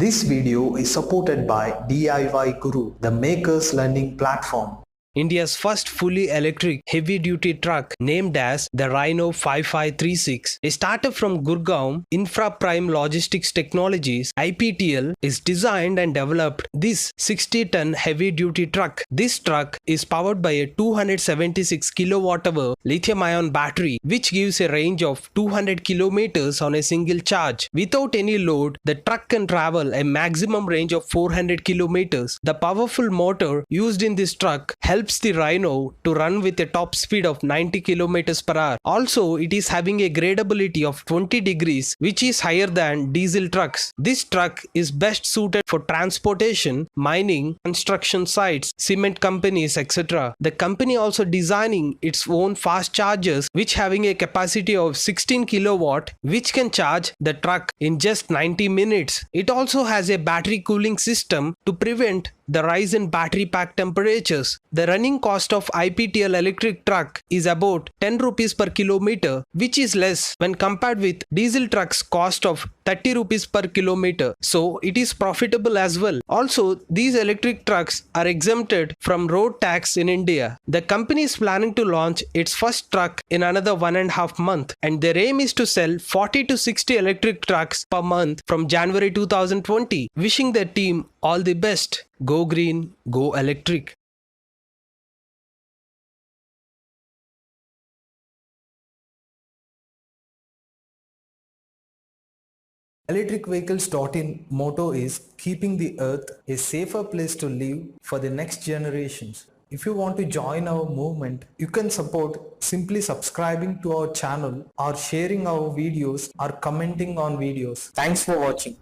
This video is supported by DIY Guru, the maker's learning platform. India's first fully electric heavy-duty truck named as the Rhino 5536. A startup from Gurgaon, Infra Prime Logistics Technologies (IPTL) is designed and developed this 60-ton heavy-duty truck. This truck is powered by a 276 kWh lithium-ion battery, which gives a range of 200 kilometers on a single charge. Without any load, the truck can travel a maximum range of 400 kilometers. The powerful motor used in this truck helps the Rhino to run with a top speed of 90 km per hour. Also, it is having a gradability of 20 degrees, which is higher than diesel trucks. This truck is best suited for transportation, mining, construction sites, cement companies, etc. The company also designing its own fast chargers, which having a capacity of 16 kilowatt, which can charge the truck in just 90 minutes. It also has a battery cooling system to prevent the rise in battery pack temperatures. The running cost of IPTL electric truck is about 10 rupees per kilometer, which is less when compared with diesel trucks cost of 30 rupees per kilometer. So it is profitable as well. Also, these electric trucks are exempted from road tax in India. The company is planning to launch its first truck in another 1.5 months, and their aim is to sell 40 to 60 electric trucks per month from January 2020. Wishing their team all the best. Go green, go electric. Electricvehicles.in motto is keeping the earth a safer place to live for the next generations. If you want to join our movement, you can support simply subscribing to our channel or sharing our videos or commenting on videos. Thanks for watching.